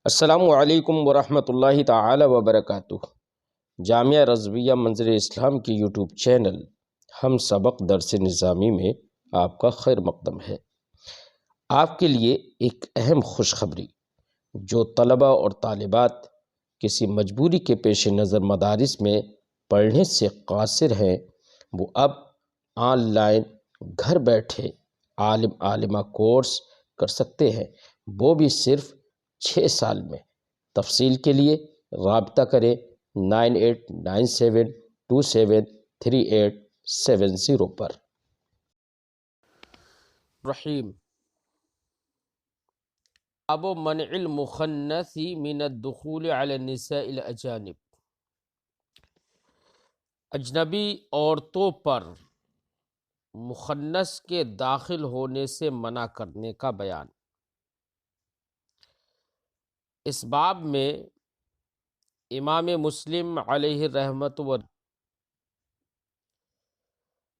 السلام علیکم ورحمۃ اللہ تعالی وبرکاتہ۔ جامعہ رضویہ منظر اسلام کی یوٹیوب چینل ہم سبق درس نظامی میں آپ کا خیر مقدم ہے۔ آپ کے لیے ایک اہم خوشخبری، جو طلبہ اور طالبات کسی مجبوری کے پیش نظر مدارس میں پڑھنے سے قاصر ہیں، وہ اب آن لائن گھر بیٹھے عالمہ کورس کر سکتے ہیں، وہ بھی صرف 6 سال میں۔ تفصیل کے لیے رابطہ کریں 9897273870 پر۔ رحیم باب منع المخنث من الدخول علی النساء الاجانب، اجنبی عورتوں پر مخنث کے داخل ہونے سے منع کرنے کا بیان۔ اس باب میں امام مسلم علیہ رحمت و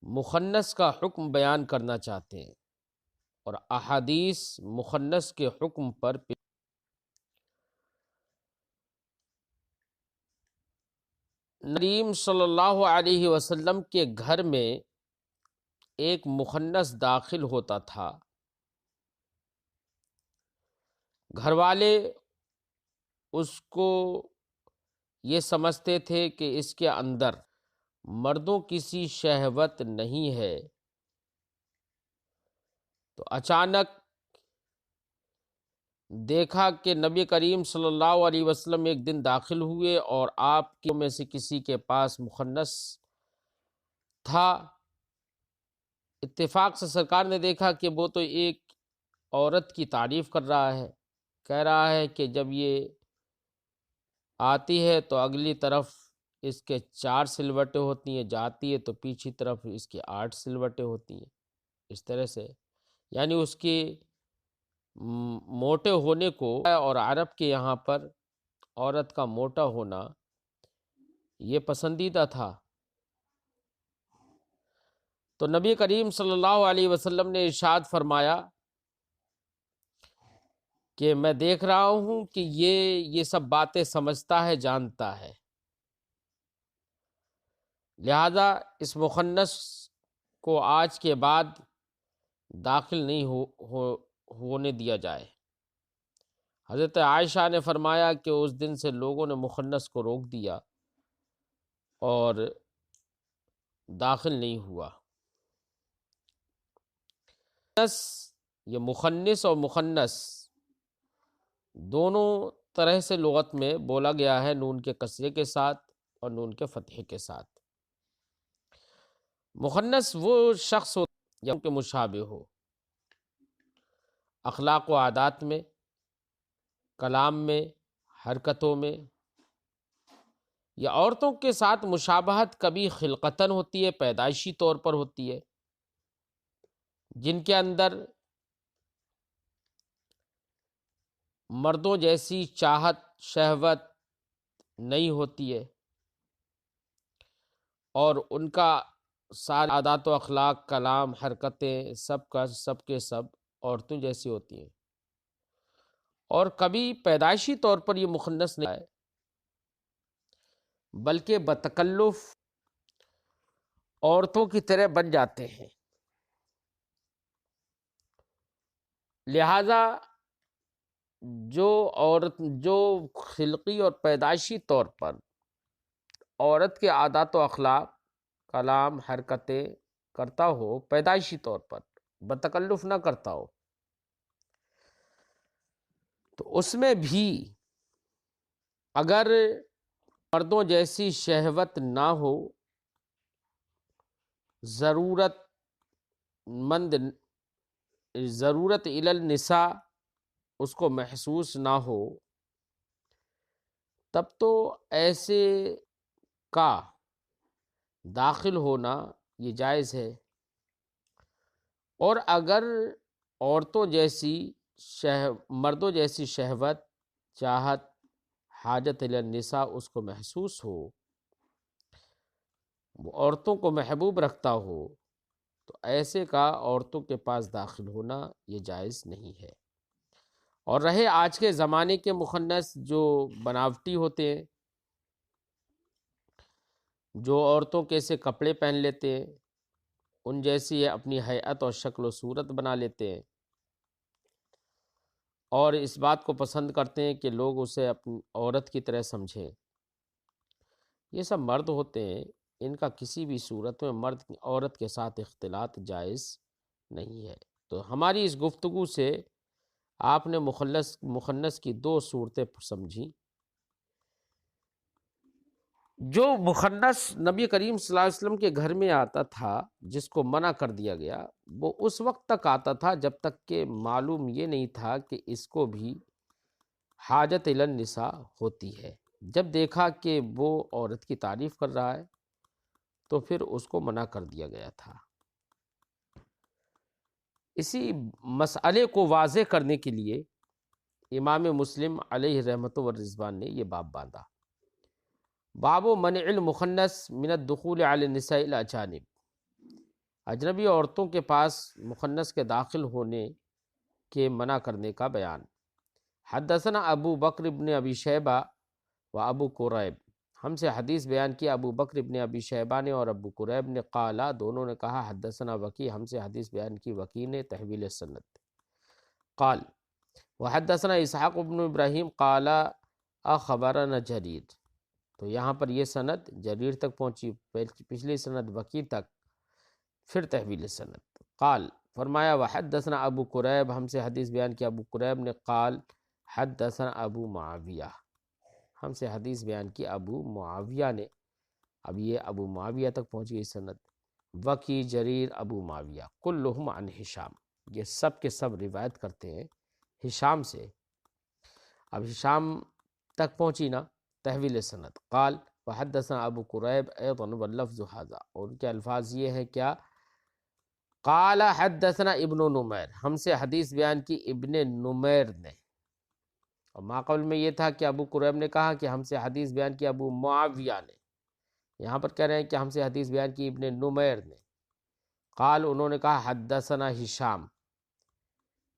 مخنث کا حکم بیان کرنا چاہتے ہیں، اور احادیث مخنث کے حکم پر کریم صلی اللہ علیہ وسلم کے گھر میں ایک مخنث داخل ہوتا تھا۔ گھر والے اس کو یہ سمجھتے تھے کہ اس کے اندر مردوں کسی شہوت نہیں ہے، تو اچانک دیکھا کہ نبی کریم صلی اللہ علیہ وسلم ایک دن داخل ہوئے اور آپ میں سے کسی کے پاس مخنث تھا۔ اتفاق سے سرکار نے دیکھا کہ وہ تو ایک عورت کی تعریف کر رہا ہے، کہہ رہا ہے کہ جب یہ آتی ہے تو اگلی طرف اس کے 4 سلوٹیں ہوتی ہیں، جاتی ہے تو پیچھے طرف اس کی 8 سلوٹیں ہوتی ہیں۔ اس طرح سے یعنی اس کے موٹے ہونے کو، اور عرب کے یہاں پر عورت کا موٹا ہونا یہ پسندیدہ تھا۔ تو نبی کریم صلی اللہ علیہ وسلم نے ارشاد فرمایا کہ میں دیکھ رہا ہوں کہ یہ سب باتیں سمجھتا ہے، جانتا ہے، لہذا اس مخنث کو آج کے بعد داخل نہیں ہونے دیا جائے۔ حضرت عائشہ نے فرمایا کہ اس دن سے لوگوں نے مخنث کو روک دیا اور داخل نہیں ہوا۔ یہ مخنث اور مخنث دونوں طرح سے لغت میں بولا گیا ہے، نون کے کسرے کے ساتھ اور نون کے فتحے کے ساتھ۔ مخنث وہ شخص ہوتا ہے کہ مشابہ ہو، اخلاق و عادات میں، کلام میں، حرکتوں میں۔ یہ عورتوں کے ساتھ مشابہت کبھی خلقتاً ہوتی ہے، پیدائشی طور پر ہوتی ہے، جن کے اندر مردوں جیسی چاہت، شہوت نہیں ہوتی ہے، اور ان کا سارے عادات و اخلاق، کلام، حرکتیں سب کے سب عورتوں جیسی ہوتی ہیں۔ اور کبھی پیدائشی طور پر یہ مخنث نہیں ہے، بلکہ بتکلف عورتوں کی طرح بن جاتے ہیں۔ لہذا جو خلقی اور پیدائشی طور پر عورت کے عادات و اخلاق، کلام، حرکتیں کرتا ہو، پیدائشی طور پر بتکلف نہ کرتا ہو، تو اس میں بھی اگر مردوں جیسی شہوت نہ ہو، ضرورت الی النساء اس کو محسوس نہ ہو، تب تو ایسے کا داخل ہونا یہ جائز ہے۔ اور اگر مردوں جیسی شہوت، چاہت، حاجت الی النساء اس کو محسوس ہو، وہ عورتوں کو محبوب رکھتا ہو، تو ایسے کا عورتوں کے پاس داخل ہونا یہ جائز نہیں ہے۔ اور رہے آج کے زمانے کے مخنث جو بناوٹی ہوتے ہیں، جو عورتوں کے سے کپڑے پہن لیتے ہیں، ان جیسی اپنی ہیئت اور شکل و صورت بنا لیتے ہیں، اور اس بات کو پسند کرتے ہیں کہ لوگ اسے اپنی عورت کی طرح سمجھیں۔ یہ سب مرد ہوتے ہیں، ان کا کسی بھی صورت میں مرد عورت کے ساتھ اختلاط جائز نہیں ہے۔ تو ہماری اس گفتگو سے آپ نے مخنث کی دو صورتیں سمجھی۔ جو مخنث نبی کریم صلی اللہ علیہ وسلم کے گھر میں آتا تھا، جس کو منع کر دیا گیا، وہ اس وقت تک آتا تھا جب تک کہ معلوم یہ نہیں تھا کہ اس کو بھی حاجت الی النساء ہوتی ہے۔ جب دیکھا کہ وہ عورت کی تعریف کر رہا ہے تو پھر اس کو منع کر دیا گیا تھا۔ اسی مسئلے کو واضح کرنے کے لیے امام مسلم علیہ رحمت و رضوان نے یہ باب باندھا، باب منع المخنث من الدخول علی النساء الاجانب، اجنبی عورتوں کے پاس مخنث کے داخل ہونے کے منع کرنے کا بیان۔ حدثنا ابو بکر ابن ابی شیبہ و ابو قریب، ہم سے حدیث بیان کیا ابو بکر ابن ابی شیبہ نے اور ابو قریب نے، قالا دونوں نے کہا، حدثنا وکی، ہم سے حدیث بیان کی وکی نے تحویل سند، قال وحدثنا اسحاق ابن ابراہیم قال اخبرنا جریر، تو یہاں پر یہ سند جریر تک پہنچی، پچھلی سند وکی تک، پھر تحویل سند۔ قال فرمایا وحدثنا ابو قریب، ہم سے حدیث بیان کیا ابو قریب نے، قال حدثنا ابو معاویہ، ہم سے حدیث بیان کی ابو معاویہ نے، اب یہ ابو معاویہ تک پہنچ گئی سند، وکی جریر ابو معاویہ کلہم عن ہشام، یہ سب کے سب روایت کرتے ہیں ہشام سے۔ اب ہشام تک پہنچی نا تحویل سند۔ قال وحدثنا ابو قریب ایضا واللفظ ھذا، اور ان کے الفاظ یہ ہیں کیا، قال حدثنا ابن نمیر، ہم سے حدیث بیان کی ابن نمیر نے، اور ماقبل میں یہ تھا کہ ابو قریب نے کہا کہ ہم سے حدیث بیان کی ابو معاویہ نے، یہاں پر کہہ رہے ہیں کہ ہم سے حدیث بیان کی ابن نمیر نے۔ قال انہوں نے کہا حدثنا ہشام،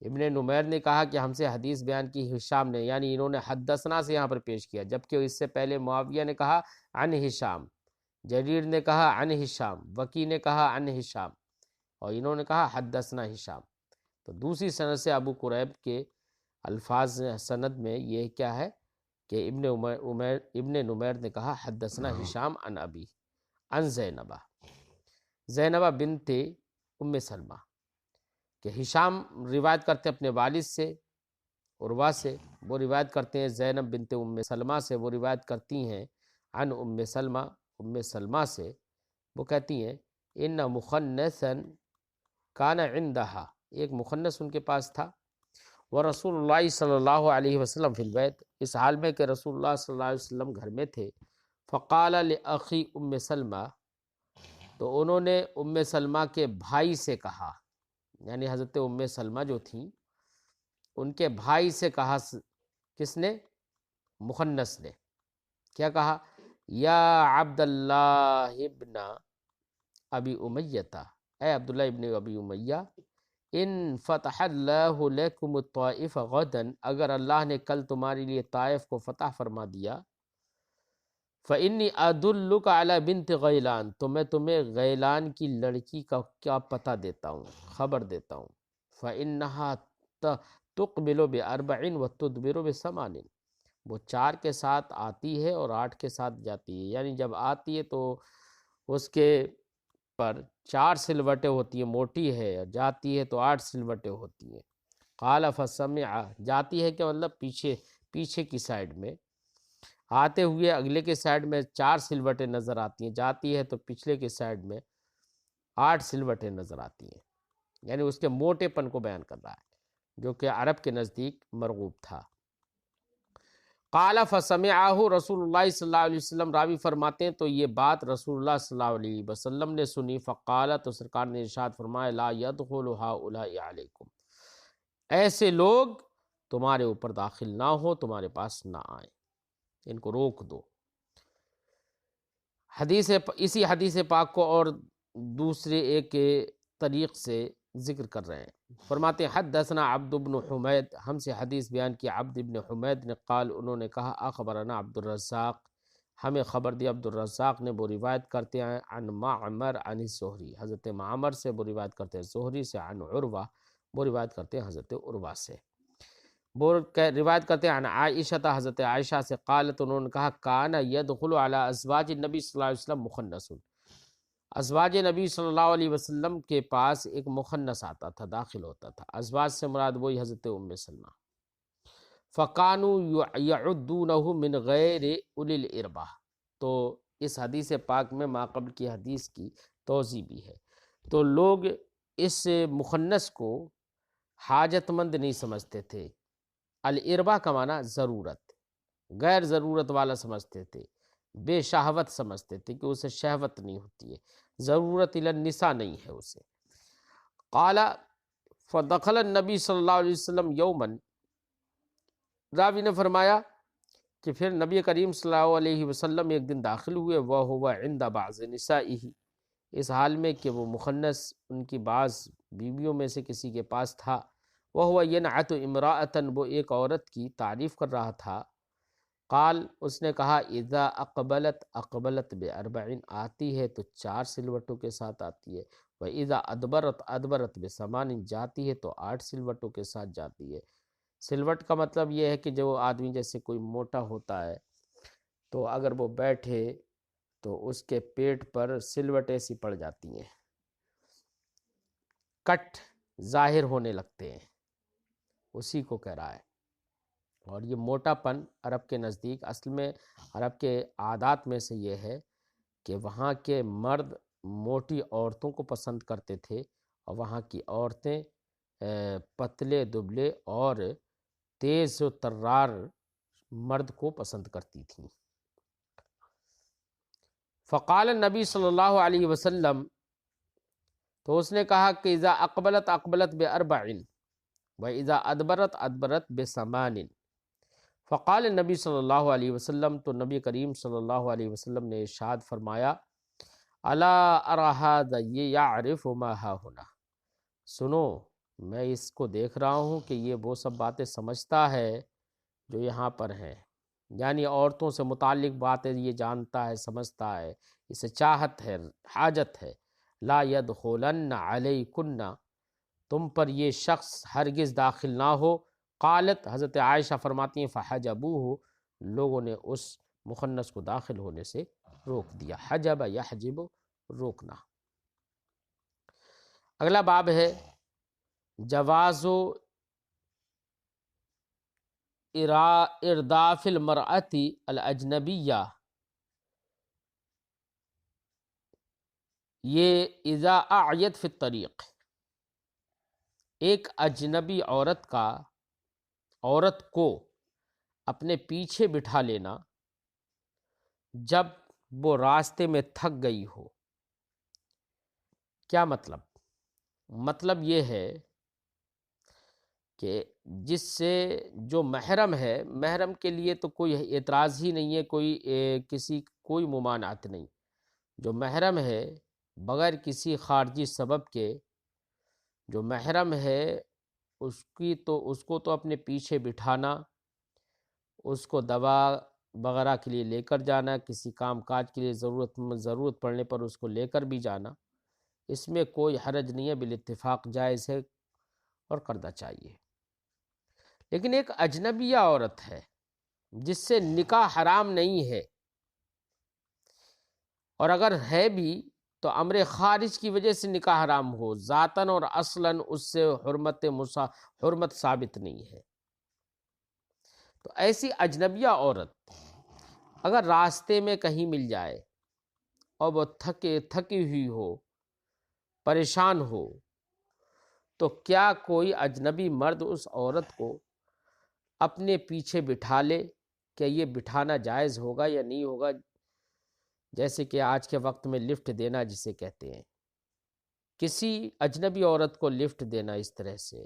ابن نمیر نے کہا کہ ہم سے حدیث بیان کی ہشام نے، یعنی انہوں نے حدثنا سے یہاں پر پیش کیا، جبکہ اس سے پہلے معاویہ نے کہا عن ہشام، جریر نے کہا عن ہشام، وکی نے کہا عن ہشام، اور انہوں نے کہا حدثنا ہشام۔ تو دوسری سند سے ابو قریب کے الفاظ سند میں یہ کیا ہے کہ ابن نمیر نے کہا حدثنا ہشام عن ابی عن زینبہ بنت ام سلمہ، کہ ہشام روایت کرتے اپنے والد سے عروہ سے، وہ روایت کرتے ہیں زینب بنت ام سلمہ سے، وہ روایت کرتی ہیں عن ام سلمہ سے، وہ کہتی ہیں ان مخنثا کان عندها، ایک مخنث ان کے پاس تھا، ورسول اللہ صلی اللہ علیہ وسلم فی البیت، اس حال میں کہ رسول اللہ صلی اللہ علیہ وسلم گھر میں تھے، فقال لاخی ام سلمہ، تو انہوں نے ام سلمہ کے بھائی سے کہا، یعنی حضرت ام سلمہ جو تھیں ان کے بھائی سے کہا، کس نے؟ مخنث نے، کیا کہا؟ یا عبداللہ ابن ابی امیہ، اے عبداللہ ابن ابی امیہ، ان فتح اللہ لکم الطائف غدا، اگر اللہ نے کل تمہارے لیے طائف کو فتح فرما دیا، فإنی ادلک علی بنت غیلان، تو میں تمہیں غیلان کی لڑکی کا کیا پتہ دیتا ہوں، خبر دیتا ہوں، فإنہا تقبل ب4 وتدبر ب8، وہ 4 کے ساتھ آتی ہے اور 8 کے ساتھ جاتی ہے، یعنی جب آتی ہے تو اس کے پر 4 سلوٹیں ہوتی ہیں، موٹی ہے، اور جاتی ہے تو 8 سلوٹیں ہوتی ہیں۔ قال فسمع، جاتی ہے کہ مطلب پیچھے کی سائیڈ میں، آتے ہوئے اگلے کے سائیڈ میں 4 سلوٹیں نظر آتی ہیں، جاتی ہے تو پچھلے کے سائیڈ میں 8 سلوٹیں نظر آتی ہیں، یعنی اس کے موٹے پن کو بیان کر رہا ہے جو کہ عرب کے نزدیک مرغوب تھا۔ قال فسمعہ رسول اللہ صلی اللہ علیہ وسلم، راوی فرماتے ہیں تو یہ بات رسول اللہ صلی اللہ علیہ وسلم نے سنی، فقال، تو سرکار نے ارشاد فرمایا، لا يدخل هؤلاء علیکم، ایسے لوگ تمہارے اوپر داخل نہ ہو، تمہارے پاس نہ آئیں، ان کو روک دو۔ اسی حدیث پاک کو اور دوسرے ایک طریق سے ذکر کر رہے ہیں۔ فرماتے ہیں حدثنا عبد بن حمید، ہم سے حدیث بیان کی عبد بن حمید نے، قال انہوں نے کہا اخبرنا عبد الرزاق، ہمیں خبر دی عبد الرزاق نے، وہ روایت کرتے ہیں عن معمر عن الزہری، حضرت معمر سے وہ روایت کرتے ہیں، زہری سے، عن عروہ وہ روایت کرتے ہیں حضرت عروہ سے، وہ روایت کرتے ہیں عن عائشہ، حضرت عائشہ سے، قالت انہوں نے کہا کان یدخل علی ازواج النبی صلی اللہ علیہ وسلم مخنث، ازواج نبی صلی اللہ علیہ وسلم کے پاس ایک مخنث آتا تھا، داخل ہوتا تھا، ازواج سے مراد وہی حضرت ام سلمہ، فَقَانُوا يَعُدُّونَهُ مِنْ غَيْرِ أُولِي الْإِرْبَةِ، تو اس حدیث پاک میں ما قبل کی حدیث کی توضیح بھی ہے، تو لوگ اس مخنث کو حاجت مند نہیں سمجھتے تھے، الاربا کا معنی ضرورت، غیر ضرورت والا سمجھتے تھے، بے شہوت سمجھتے تھے کہ اسے شہوت نہیں ہوتی ہے، ضرورت الی النساء نہیں ہے اسے۔ قال فدخل النبی صلی اللہ علیہ وسلم یوماً، راوی نے فرمایا کہ پھر نبی کریم صلی اللہ علیہ وسلم ایک دن داخل ہوئے، وَهُوَ عِنْدَ بَعْضِ نِسَائِهِ، اس حال میں کہ وہ مخنث ان کی بعض بیویوں میں سے کسی کے پاس تھا، وَهُوَ يَنْعَتُ امْرَأَةً، وہ ایک عورت کی تعریف کر رہا تھا، قال اس نے کہا اذا اقبلت باربع، آتی ہے تو 4 سلوٹوں کے ساتھ آتی ہے، واذا ادبرت بثمان، جاتی ہے تو 8 سلوٹوں کے ساتھ جاتی ہے۔ سلوٹ کا مطلب یہ ہے کہ جو آدمی جیسے کوئی موٹا ہوتا ہے تو اگر وہ بیٹھے تو اس کے پیٹ پر سلوٹ ایسی پڑ جاتی ہیں، کٹ ظاہر ہونے لگتے ہیں، اسی کو کہہ رہا ہے۔ اور یہ موٹا پن عرب کے نزدیک، اصل میں عرب کے عادات میں سے یہ ہے کہ وہاں کے مرد موٹی عورتوں کو پسند کرتے تھے اور وہاں کی عورتیں پتلے دبلے اور تیز و ترار مرد کو پسند کرتی تھیں۔ فقال النبی صلی اللہ علیہ وسلم، تو اس نے کہا کہ اذا اقبلت باربع واذا ادبرت بثمان، فقال النبی صلی اللہ علیہ وسلم، تو نبی کریم صلی اللہ علیہ وسلم نے ارشاد فرمایا الا ارى هذا يعرف ما ها هنا، سنو میں اس کو دیکھ رہا ہوں کہ یہ وہ سب باتیں سمجھتا ہے جو یہاں پر ہیں، یعنی عورتوں سے متعلق باتیں یہ جانتا ہے، سمجھتا ہے، اسے چاہت ہے، حاجت ہے۔ لا يدخلن علیکن، تم پر یہ شخص ہرگز داخل نہ ہو۔ قالت، حضرت عائشہ فرماتی ہیں فحجبوہ، لوگوں نے اس مخنث کو داخل ہونے سے روک دیا۔ حجب یحجب، روکنا۔ اگلا باب ہے جواز ارداف المرأة الاجنبیہ، یہ اذا اعیت فی الطریق، ایک اجنبی عورت کو اپنے پیچھے بٹھا لینا جب وہ راستے میں تھک گئی ہو۔ کیا مطلب؟ مطلب یہ ہے کہ جس سے جو محرم ہے، محرم کے لیے تو کوئی اعتراض ہی نہیں ہے، کوئی ممانعت نہیں، جو محرم ہے بغیر کسی خارجی سبب کے، جو محرم ہے اس کو تو اپنے پیچھے بٹھانا، اس کو دوا وغیرہ کے لیے لے کر جانا، کسی کام کاج کے لیے ضرورت پڑنے پر اس کو لے کر بھی جانا، اس میں کوئی حرج نہیں ہے، بالاتفاق جائز ہے اور کرنا چاہیے۔ لیکن ایک اجنبیہ عورت ہے جس سے نکاح حرام نہیں ہے، اور اگر ہے بھی تو امر خارج کی وجہ سے نکاح حرام ہو، ذاتاً اور اصلاً اس سے حرمت ثابت نہیں ہے، تو ایسی اجنبیہ عورت اگر راستے میں کہیں مل جائے اور وہ تھکی ہوئی ہو، پریشان ہو، تو کیا کوئی اجنبی مرد اس عورت کو اپنے پیچھے بٹھا لے؟ کیا یہ بٹھانا جائز ہوگا یا نہیں ہوگا؟ جیسے کہ آج کے وقت میں لفٹ دینا جسے کہتے ہیں، کسی اجنبی عورت کو لفٹ دینا اس طرح سے،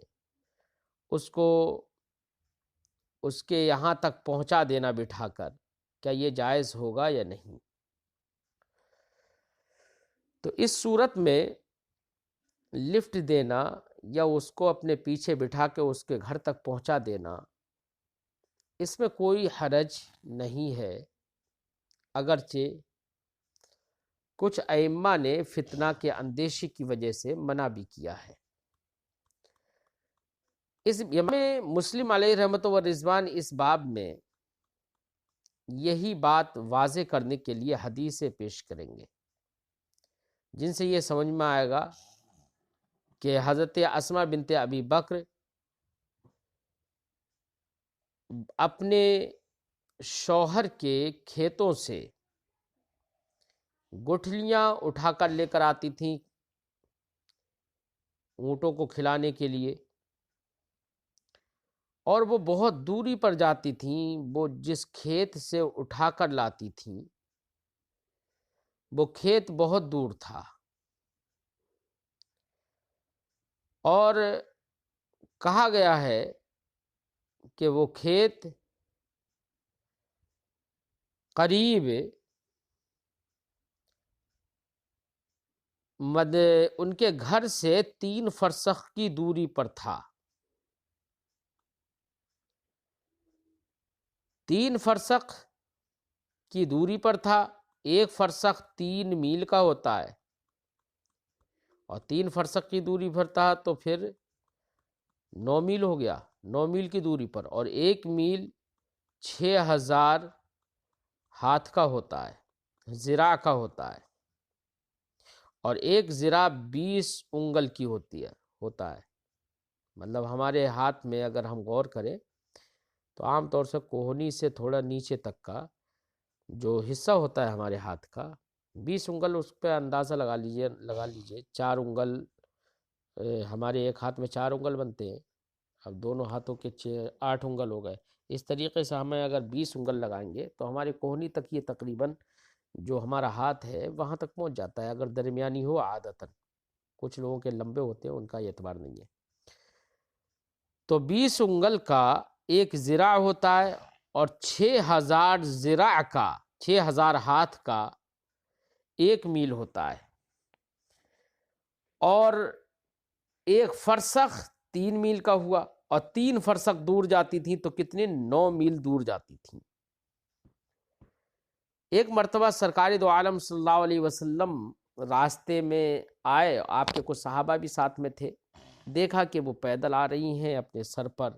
اس کو اس کے یہاں تک پہنچا دینا بٹھا کر، کیا یہ جائز ہوگا یا نہیں؟ تو اس صورت میں لفٹ دینا یا اس کو اپنے پیچھے بٹھا کے اس کے گھر تک پہنچا دینا، اس میں کوئی حرج نہیں ہے، اگرچہ کچھ ائمہ نے فتنہ کے اندیشے کی وجہ سے منع بھی کیا ہے۔ اس میں مسلم علیہ رحمت و رضوان اس باب میں یہی بات واضح کرنے کے لیے حدیثیں پیش کریں گے، جن سے یہ سمجھ میں آئے گا کہ حضرت اسماء بنت ابی بکر اپنے شوہر کے کھیتوں سے گٹھلیاں اٹھا کر لے کر آتی تھیں اونٹوں کو کھلانے کے لیے، اور وہ بہت دوری پر جاتی تھیں۔ وہ جس کھیت سے اٹھا کر لاتی تھیں وہ کھیت بہت دور تھا، اور کہا گیا ہے کہ وہ کھیت قریب ان کے گھر سے 3 فرسخ کی دوری پر تھا۔ 3 فرسخ کی دوری پر تھا۔ 1 فرسخ 3 میل کا ہوتا ہے، اور 3 فرسخ کی دوری پر تھا تو پھر 9 میل ہو گیا، 9 میل کی دوری پر، اور 1 میل 6000 ہاتھ کا ہوتا ہے، ذراع کا ہوتا ہے، اور 1 ذراع 20 انگل کی ہوتا ہے۔ مطلب ہمارے ہاتھ میں اگر ہم غور کریں تو عام طور سے کوہنی سے تھوڑا نیچے تک کا جو حصہ ہوتا ہے ہمارے ہاتھ کا 20 انگل، اس پہ اندازہ لگا لیجئے 4 انگل، ہمارے ایک ہاتھ میں 4 انگل بنتے ہیں، اب دونوں ہاتھوں کے 8 انگل ہو گئے۔ اس طریقے سے ہمیں اگر 20 انگل لگائیں گے تو ہماری کوہنی تک یہ تقریباً جو ہمارا ہاتھ ہے وہاں تک پہنچ جاتا ہے، اگر درمیانی ہو عادتاً، کچھ لوگوں کے لمبے ہوتے ہیں ان کا اعتبار نہیں ہے۔ تو 20 انگل کا 1 ذراع ہوتا ہے، اور 6000 ذراع کا 6000 ہاتھ کا 1 میل ہوتا ہے، اور 1 فرسخ 3 میل کا ہوا، اور 3 فرسخ دور جاتی تھی تو کتنے 9 میل دور جاتی تھی۔ ایک مرتبہ سرکار دو عالم صلی اللہ علیہ وسلم راستے میں آئے، آپ کے کچھ صحابہ بھی ساتھ میں تھے، دیکھا کہ وہ پیدل آ رہی ہیں، اپنے سر پر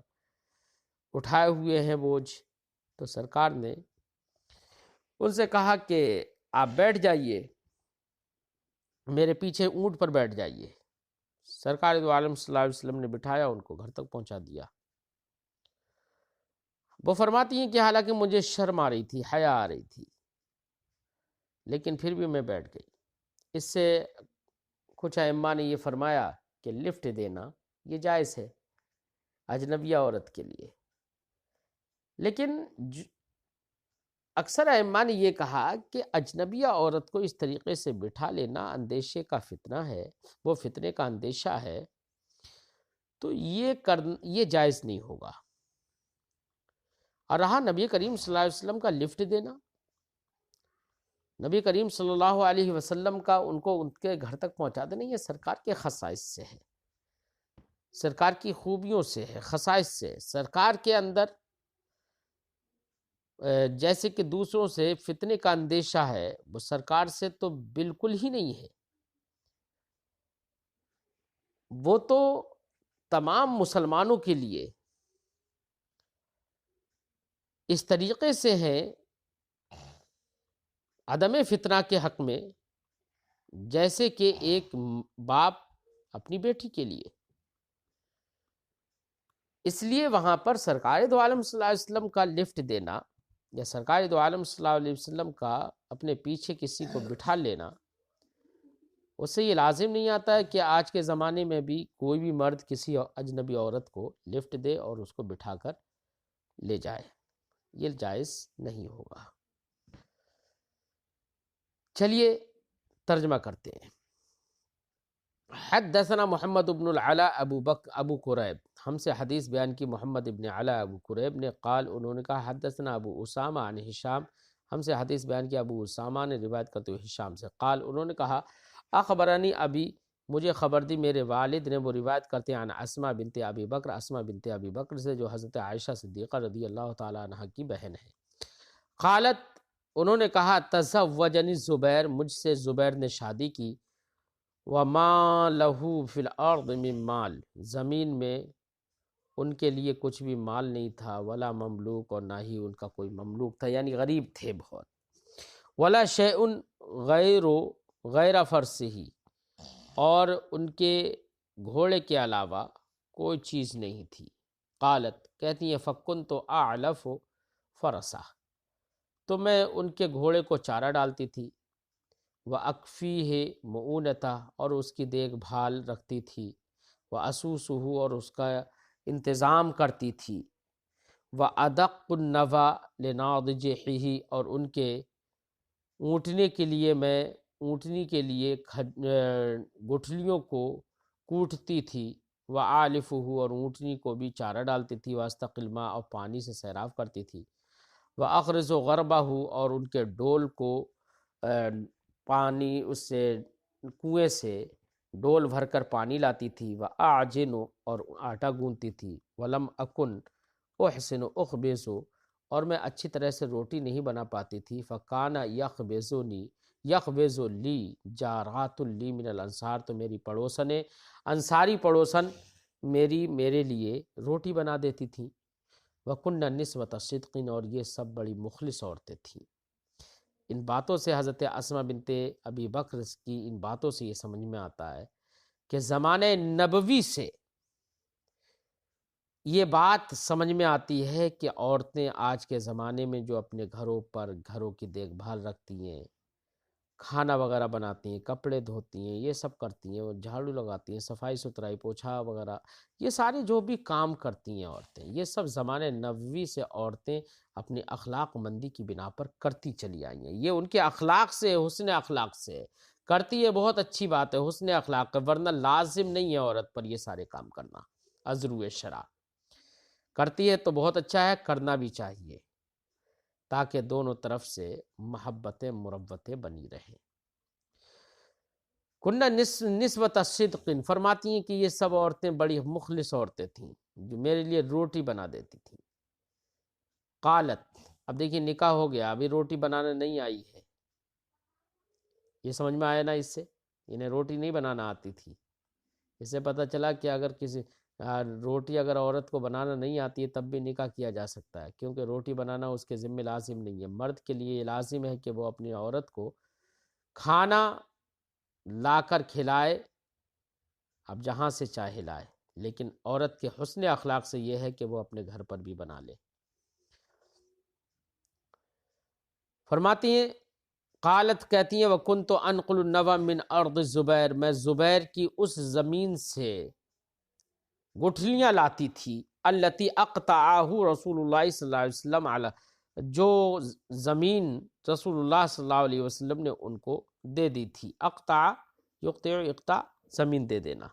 اٹھائے ہوئے ہیں بوجھ، تو سرکار نے ان سے کہا کہ آپ بیٹھ جائیے، میرے پیچھے اونٹ پر بیٹھ جائیے۔ سرکار دو عالم صلی اللہ علیہ وسلم نے بٹھایا، ان کو گھر تک پہنچا دیا۔ وہ فرماتی ہیں کہ حالانکہ مجھے شرم آ رہی تھی، حیا آ رہی تھی، لیکن پھر بھی میں بیٹھ گئی۔ اس سے کچھ ائمہ نے یہ فرمایا کہ لفٹ دینا یہ جائز ہے اجنبیہ عورت کے لیے، لیکن اکثر ائمہ نے یہ کہا کہ اجنبیہ عورت کو اس طریقے سے بٹھا لینا اندیشے کا فتنہ ہے، وہ فتنے کا اندیشہ ہے، تو یہ جائز نہیں ہوگا۔ اور رہا نبی کریم صلی اللہ علیہ وسلم کا لفٹ دینا، نبی کریم صلی اللہ علیہ وسلم کا ان کو ان کے گھر تک پہنچا دینا، یہ سرکار کے خصائص سے ہے، سرکار کی خوبیوں سے ہے، خصائص سے۔ سرکار کے اندر جیسے کہ دوسروں سے فتنے کا اندیشہ ہے، وہ سرکار سے تو بالکل ہی نہیں ہے۔ وہ تو تمام مسلمانوں کے لیے اس طریقے سے ہیں عدم فتنہ کے حق میں، جیسے کہ ایک باپ اپنی بیٹی کے لیے۔ اس لیے وہاں پر سرکار دو عالم صلی اللہ علیہ وسلم کا لفٹ دینا یا سرکار دو عالم صلی اللہ علیہ وسلم کا اپنے پیچھے کسی کو بٹھا لینا، اس سے یہ لازم نہیں آتا ہے کہ آج کے زمانے میں بھی کوئی بھی مرد کسی اجنبی عورت کو لفٹ دے اور اس کو بٹھا کر لے جائے، یہ جائز نہیں ہوگا۔ چلیے ترجمہ کرتے ہیں۔ حدثنا محمد بن العلا ابو قریب، ہم سے حدیث بیان کی محمد بن علا ابو قریب نے، قال انہوں نے کہا حدثنا ابو اسامہ عن ہشام، ہم سے حدیث بیان کی ابو اسامہ نے روایت کرتے ہوئے ہشام سے، قال انہوں نے کہا اخبرنی ابی مجھے خبر دی میرے والد نے، وہ روایت کرتے ہیں عن اسما بنت ابی بکر، اسما بنت ابی بکر سے، جو حضرت عائشہ صدیقہ رضی اللہ تعالیٰ عنہ کی بہن ہے۔ قالت، انہوں نے کہا تزوجنی زبیر، مجھ سے زبیر نے شادی کی، وما لہو فی الارض من مال، زمین میں ان کے لیے کچھ بھی مال نہیں تھا، ولا مملوک، اور نہ ہی ان کا کوئی مملوک تھا، یعنی غریب تھے بہت، ولا شیء غیر فرسہ، اور ان کے گھوڑے کے علاوہ کوئی چیز نہیں تھی۔ قالت، کہتی ہیں فکنت اعلف فرسہ، تو میں ان کے گھوڑے کو چارہ ڈالتی تھی، وَأَكْفِيهِ مُعُونَتَهْ، اور اس کی دیکھ بھال رکھتی تھی، وَأَسُوسُهُ، اور اس کا انتظام کرتی تھی، وَأَدَقُّ النَّوَى لِنَاضِجِهِ، اور ان کے اونٹنے کے لیے میں اونٹنی کے لیے گٹھلیوں کو کوٹتی تھی، وَعَالِفُهُ، اور اونٹنی کو بھی چارہ ڈالتی تھی، وَأَسْتَقِي الْمَاءَ، اور پانی سے سیراب کرتی تھی، وَأَخْرِزُ غَرْبَهُ، اور ان کے ڈول کو پانی اس سے کنویں سے ڈول بھر کر پانی لاتی تھی، وَأَعْجِنُ، اور آٹا گوندتی تھی، وَلَمْ أَكُنْ أُحْسِنُ أُخْبِزُ، اور میں اچھی طرح سے روٹی نہیں بنا پاتی تھی، فَكَانَ يَخْبِزُ لِي جَارَاتٌ لِّي مِنَ الْأَنصَارِ، تو میری پڑوسنیں، انصاری پڑوسن میرے لیے روٹی بنا دیتی تھیں، وَكُنَّ نِسْوَةَ صِدْقٍ، اور یہ سب بڑی مخلص عورتیں تھیں۔ ان باتوں سے، حضرت اسما بنت ابی بکر کی ان باتوں سے یہ سمجھ میں آتا ہے کہ زمانہ نبوی سے یہ بات سمجھ میں آتی ہے کہ عورتیں آج کے زمانے میں جو اپنے گھروں کی دیکھ بھال رکھتی ہیں، کھانا وغیرہ بناتی ہیں، کپڑے دھوتی ہیں، یہ سب کرتی ہیں، جھاڑو لگاتی ہیں، صفائی ستھرائی، پوچھا وغیرہ، یہ سارے جو بھی کام کرتی ہیں عورتیں، یہ سب زمانے نبوی سے عورتیں اپنی اخلاق مندی کی بنا پر کرتی چلی آئی ہیں۔ یہ ان کے اخلاق سے، حسن اخلاق سے کرتی ہے، بہت اچھی بات ہے، حسن اخلاق ہے، ورنہ لازم نہیں ہے عورت پر یہ سارے کام کرنا، عذرو شرع کرتی ہے تو بہت اچھا ہے، کرنا بھی چاہیے، تاکہ دونوں طرف سے محبتیں مروتیں بنی رہیں۔ کنہ نسبت صدق، فرماتی ہیں کہ یہ سب عورتیں بڑی مخلص عورتیں تھیں جو میرے لیے روٹی بنا دیتی تھیں۔ قالت، اب دیکھیں نکاح ہو گیا، ابھی روٹی بنانا نہیں آئی ہے، یہ سمجھ میں آیا نا، اس سے انہیں روٹی نہیں بنانا آتی تھی، اس سے پتہ چلا کہ اگر کسی روٹی اگر عورت کو بنانا نہیں آتی ہے تب بھی نکاح کیا جا سکتا ہے، کیونکہ روٹی بنانا اس کے ذمہ لازم نہیں ہے۔ مرد کے لیے یہ لازم ہے کہ وہ اپنی عورت کو کھانا لا کر کھلائے، اب جہاں سے چاہے لائے، لیکن عورت کے حسن اخلاق سے یہ ہے کہ وہ اپنے گھر پر بھی بنا لے۔ فرماتی ہیں قالت، کہتی ہیں وَكُنْتُ أَنْقُلُ النَّوَى مِنْ أَرْضِ زبیر، میں زبیر کی اس زمین سے گٹھلیاں لاتی تھی، التی اقطعہ رسول اللہ صلی اللہ علیہ وسلم علی، جو زمین رسول اللہ صلی اللہ علیہ وسلم نے ان کو دے دی تھی۔ اقطع یقطع، اقطع زمین دے دینا،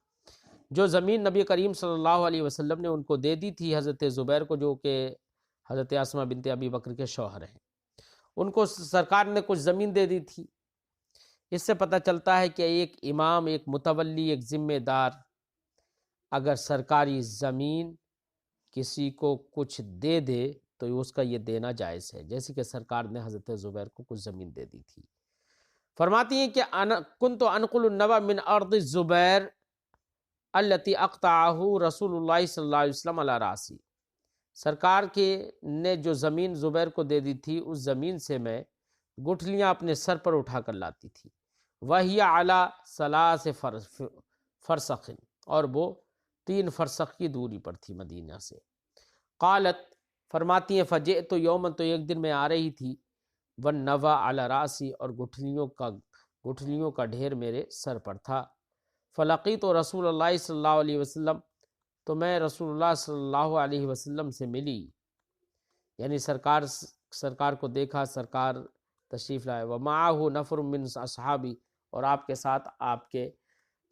جو زمین نبی کریم صلی اللہ علیہ وسلم نے ان کو دے دی تھی حضرت زبیر کو، جو کہ حضرت اسما بنت ابی بکر کے شوہر ہیں، ان کو سرکار نے کچھ زمین دے دی تھی۔ اس سے پتہ چلتا ہے کہ ایک امام، ایک متولی، ایک ذمہ دار اگر سرکاری زمین کسی کو کچھ دے دے تو اس کا یہ دینا جائز ہے، جیسے کہ سرکار نے حضرت زبیر کو کچھ زمین دے دی تھی۔ فرماتی ہیں کہ کنت انقل النوى من ارض الزبیر التی اقطعہ رسول اللہ صلی اللہ علیہ وسلم علی راسی، سرکار کے نے جو زمین زبیر کو دے دی تھی، اس زمین سے میں گٹھلیاں اپنے سر پر اٹھا کر لاتی تھی، وہی علی ثلاث فرسخ، اور وہ 3 فرسخ کی دوری پر تھی مدینہ سے۔ قالت، فرماتی ہیں فجئت یوما، تو ایک دن میں آ رہی تھی، والنوى علی راسی، اور گٹھلیوں کا ڈھیر میرے سر پر تھا، فلقیت رسول اللہ صلی اللہ علیہ وسلم، تو میں رسول اللہ صلی اللہ علیہ وسلم سے ملی، یعنی سرکار کو دیکھا، سرکار تشریف لائے، ومعہ نفر من اصحابی، اور آپ کے ساتھ آپ کے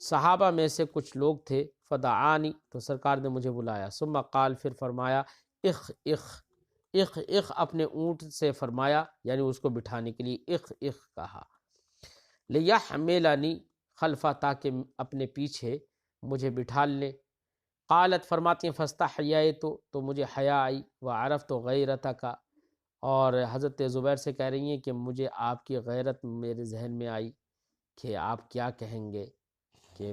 صحابہ میں سے کچھ لوگ تھے، فدعانی، تو سرکار نے مجھے بلایا، ثم قال، پھر فرمایا، اخ اخ اخ اخ، اپنے اونٹ سے فرمایا، یعنی اس کو بٹھانے کے لیے اخ اخ کہا، لیحملنی خلفہ تاکہ اپنے پیچھے مجھے بٹھا لیں۔ قالت فرماتی ہیں فاستحییت تو مجھے حیا آئی، وعرفت غیرتک اور حضرت زبیر سے کہہ رہی ہیں کہ مجھے آپ کی غیرت میرے ذہن میں آئی کہ آپ کیا کہیں گے کہ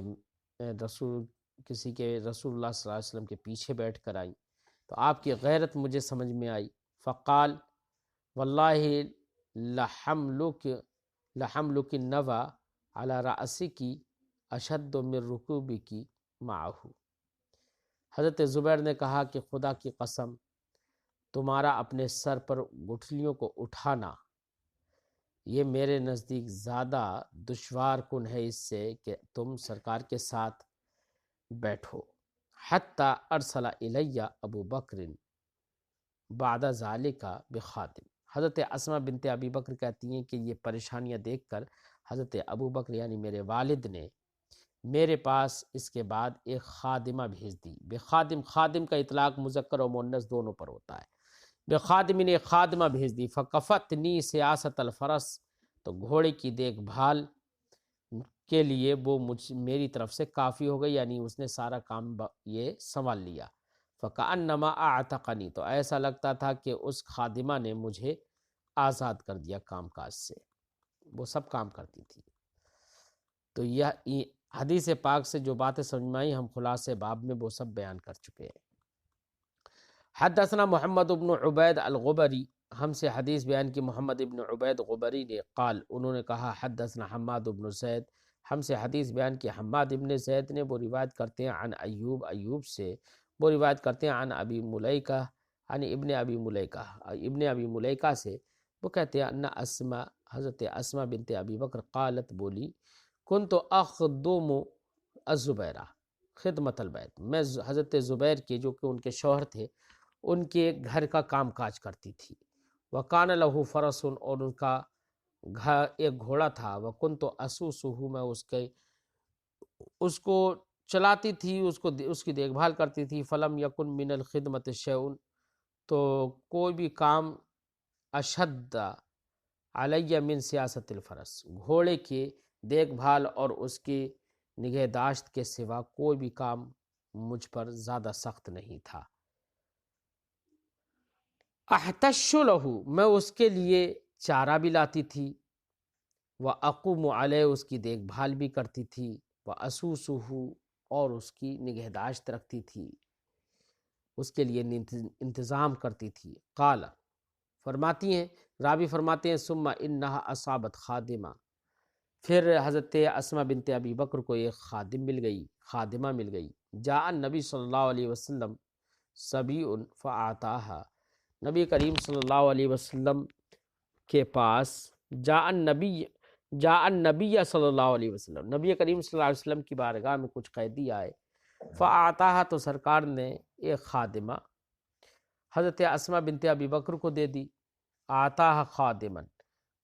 رسول کسی کے رسول اللہ صلی اللہ علیہ وسلم کے پیچھے بیٹھ کر آئی، تو آپ کی غیرت مجھے سمجھ میں آئی۔ فقال واللہ لحملک النوى علی رأسک اشد من رکوبک معہ۔ حضرت زبیر نے کہا کہ خدا کی قسم تمہارا اپنے سر پر گٹھلیوں کو اٹھانا یہ میرے نزدیک زیادہ دشوار کن ہے اس سے کہ تم سرکار کے ساتھ بیٹھو۔ حتی ارسل الی ابو بکر بعد ذالک بخادم۔ حضرت اسماء بنت ابی بکر کہتی ہیں کہ یہ پریشانیاں دیکھ کر حضرت ابو بکر یعنی میرے والد نے میرے پاس اس کے بعد ایک خادمہ بھیج دی۔ بخادم، خادم کا اطلاق مذکر و مؤنث دونوں پر ہوتا ہے۔ بخادم نے ایک خادمہ بھیج دی۔ فکفتنی سیاست الفرس تو گھوڑے کی دیکھ بھال کے لیے وہ میری طرف سے کافی ہو گئی، یعنی اس نے سارا کام یہ سنبھال لیا۔ فکأنما اعتقنی تو ایسا لگتا تھا کہ اس خادمہ نے مجھے آزاد کر دیا کام کاج سے، وہ سب کام کرتی تھی۔ تو یہ حدیث پاک سے جو باتیں سمجھ میں آئی ہم خلاصے باب میں وہ سب بیان کر چکے ہیں۔ حدثنا محمد بن عبید الغبری، ہم سے حدیث بیان کی محمد بن عبید غبری نے قال انہوں نے کہا حدثنا حماد بن زید، ہم سے حدیث بیان کی حماد بن زید نے، وہ روایت کرتے ہیں عن ایوب، ایوب سے وہ روایت کرتے ہیں عن ابی ملیکہ، عن ابن ابی ملیکہ سے وہ کہتے ہیں ان اسماء، حضرت اسماء بنت ابی بکر قالت بولی کنت اخدم الزبیرہ خدمت البیت، میں حضرت زبیر کے جو کہ ان کے شوہر تھے ان کے گھر کا کام کاج کرتی تھی۔ وکان لہ فرس اور ان کا ایک گھوڑا تھا۔ وکنت اسوسہ میں اس کو چلاتی تھی، اس کی دیکھ بھال کرتی تھی۔ فلم یکن من الخدمت شیء تو کوئی بھی کام اشد علی من سیاست الفرس گھوڑے کی دیکھ بھال اور اس کی نگہداشت کے سوا کوئی بھی کام مجھ پر زیادہ سخت نہیں تھا۔ احتش لہ میں اس کے لیے چارہ بھی لاتی تھی، واقوم علیہ اس کی دیکھ بھال بھی کرتی تھی، واسوسہ اور اس کی نگہداشت رکھتی تھی، اس کے لیے انتظام کرتی تھی۔ قال فرماتی ہیں راوی فرماتے ہیں ثم انہا اصابت خادمہ پھر حضرت اسماء بنت ابی بکر کو ایک خادمہ مل گئی۔ جاء النبی صلی اللہ علیہ وسلم صبی فاعطاها، نبی کریم صلی اللہ علیہ وسلم کے پاس جاء النبی صلی اللہ علیہ وسلم، نبی کریم صلی اللہ علیہ وسلم کی بارگاہ میں کچھ قیدی آئے۔ فاعطاها تو سرکار نے ایک خادمہ حضرت اسماء بنت ابی بکر کو دے دی۔ آتاها خادما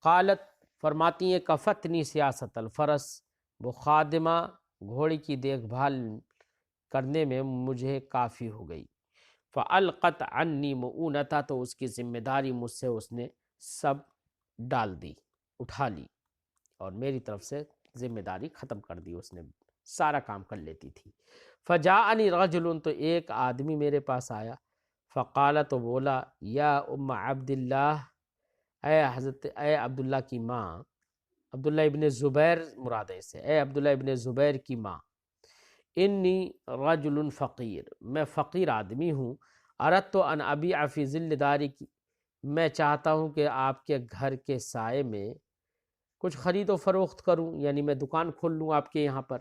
قالت فرماتی ہیں کفتنی سیاست الفرس وہ خادمہ گھوڑے کی دیکھ بھال کرنے میں مجھے کافی ہو گئی۔ فالقت عنی مؤونتا تو اس کی ذمہ داری مجھ سے اس نے سب ڈال دی، اٹھا لی، اور میری طرف سے ذمہ داری ختم کر دی، اس نے سارا کام کر لیتی تھی۔ فجاءنی رجل تو ایک آدمی میرے پاس آیا، فقال تو بولا یا ام عبداللہ اے عبداللہ کی ماں، عبداللہ ابن زبیر مراد ہے سے، اے عبداللہ ابن زبیر کی ماں، انی رجل فقیر میں فقیر آدمی ہوں، اردت ان ابیع فی ظل داری کی میں چاہتا ہوں کہ آپ کے گھر کے سائے میں کچھ خرید و فروخت کروں، یعنی میں دکان کھول لوں آپ کے یہاں پر۔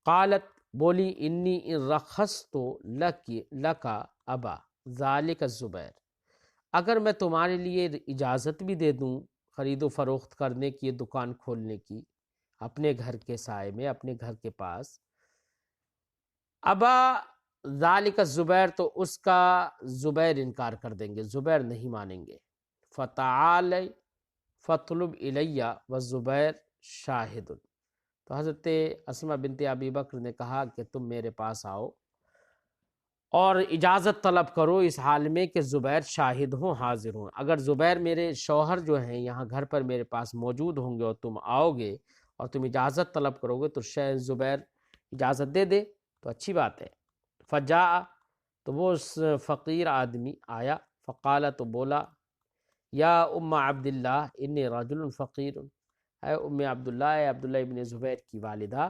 قالت بولی انی ان رخصت لک ابا ذالک الزبیر اگر میں تمہارے لیے اجازت بھی دے دوں خرید و فروخت کرنے کی، دکان کھولنے کی اپنے گھر کے سائے میں، اپنے گھر کے پاس، ابا ذالک الزبیر تو اس کا زبیر انکار کر دیں گے، زبیر نہیں مانیں گے۔ فتعال فطلب الیہ والزبیر شاہد تو حضرت اسماء بنت ابی بکر نے کہا کہ تم میرے پاس آؤ اور اجازت طلب کرو اس حال میں کہ زبیر شاہد ہوں، حاضر ہوں۔ اگر زبیر میرے شوہر جو ہیں یہاں گھر پر میرے پاس موجود ہوں گے اور تم آؤ گے اور تم اجازت طلب کرو گے تو شاید زبیر اجازت دے دے تو اچھی بات ہے۔ فجاء، تو وہ اس فقیر آدمی آیا، فقال، تو بولا، یا ام عبداللہ انی رجل فقیر، اے ام عبداللہ، اے عبداللہ ابن زبیر کی والدہ،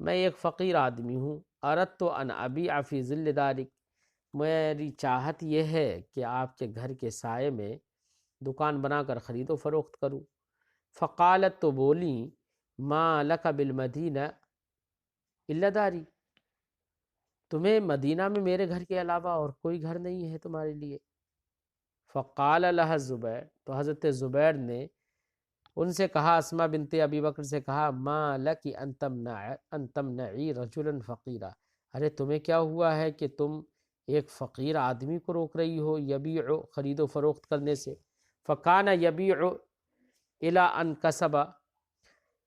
میں ایک فقیر آدمی ہوں، اردت ان ابیع فی ظل دارک، میری چاہت یہ ہے کہ آپ کے گھر کے سائے میں دکان بنا کر خرید و فروخت کروں۔ فقالت، تو بولی، ما لک بالمدینہ الا داری، تمہیں مدینہ میں میرے گھر کے علاوہ اور کوئی گھر نہیں ہے تمہارے لیے؟ فقال لها زبیر، تو حضرت زبیر نے ان سے کہا، اسماء بنت ابی بکر سے کہا، ما لکی ان تمنعی رجلا فقیرا، ارے تمہیں کیا ہوا ہے کہ تم ایک فقیر آدمی کو روک رہی ہو یبیع، خرید و فروخت کرنے سے؟ فکان یبیع الی ان کسب،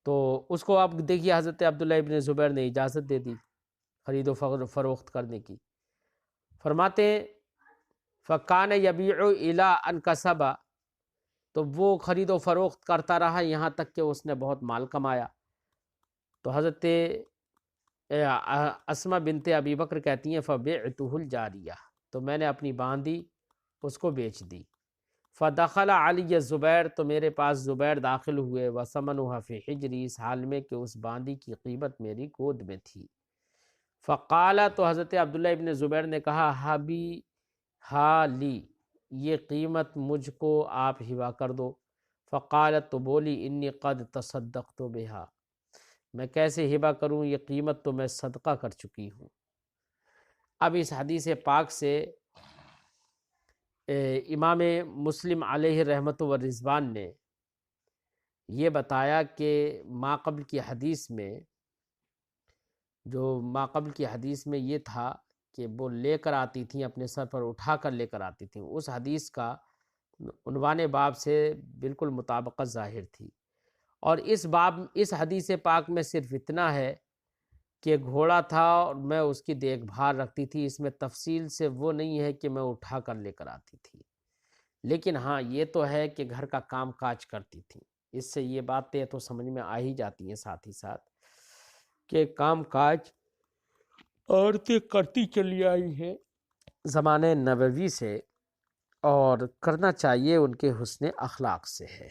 تو اس کو آپ دیکھیے حضرت عبداللہ ابن زبیر نے اجازت دے دی خرید و فروخت کرنے کی۔ فرماتے ہیں فکان یبیع الی ان کسب، تو وہ خرید و فروخت کرتا رہا یہاں تک کہ اس نے بہت مال کمایا۔ تو حضرت اسماء بنت ابی بکر کہتی ہیں فبعتہ الجاریہ، تو میں نے اپنی باندی اس کو بیچ دی۔ فدخل علی زبیر، تو میرے پاس زبیر داخل ہوئے، وثمنها فی حجری، اس حال میں کہ اس باندی کی قیمت میری گود میں تھی۔ فقال، تو حضرت عبداللہ ابن زبیر نے کہا، حبی حالی، یہ قیمت مجھ کو آپ ہبا کر دو۔ فقالت، تو بولی، انی قد تصدقت بہا، میں کیسے ہبا کروں، یہ قیمت تو میں صدقہ کر چکی ہوں۔ اب اس حدیث پاک سے امام مسلم علیہ رحمت و رضوان نے یہ بتایا کہ ماقبل کی حدیث میں یہ تھا کہ وہ لے کر آتی تھیں، اپنے سر پر اٹھا کر لے کر آتی تھیں، اس حدیث کا عنوان باب سے بالکل مطابقت ظاہر تھی۔ اور اس حدیث پاک میں صرف اتنا ہے کہ گھوڑا تھا اور میں اس کی دیکھ بھال رکھتی تھی، اس میں تفصیل سے وہ نہیں ہے کہ میں اٹھا کر لے کر آتی تھی، لیکن ہاں یہ تو ہے کہ گھر کا کام کاج کرتی تھی۔ اس سے یہ باتیں تو سمجھ میں آ ہی جاتی ہیں ساتھ ہی ساتھ کہ کام کاج عورتیں کرتی چلی آئی ہیں زمانے نبوی سے، اور کرنا چاہیے، ان کے حسن اخلاق سے ہے۔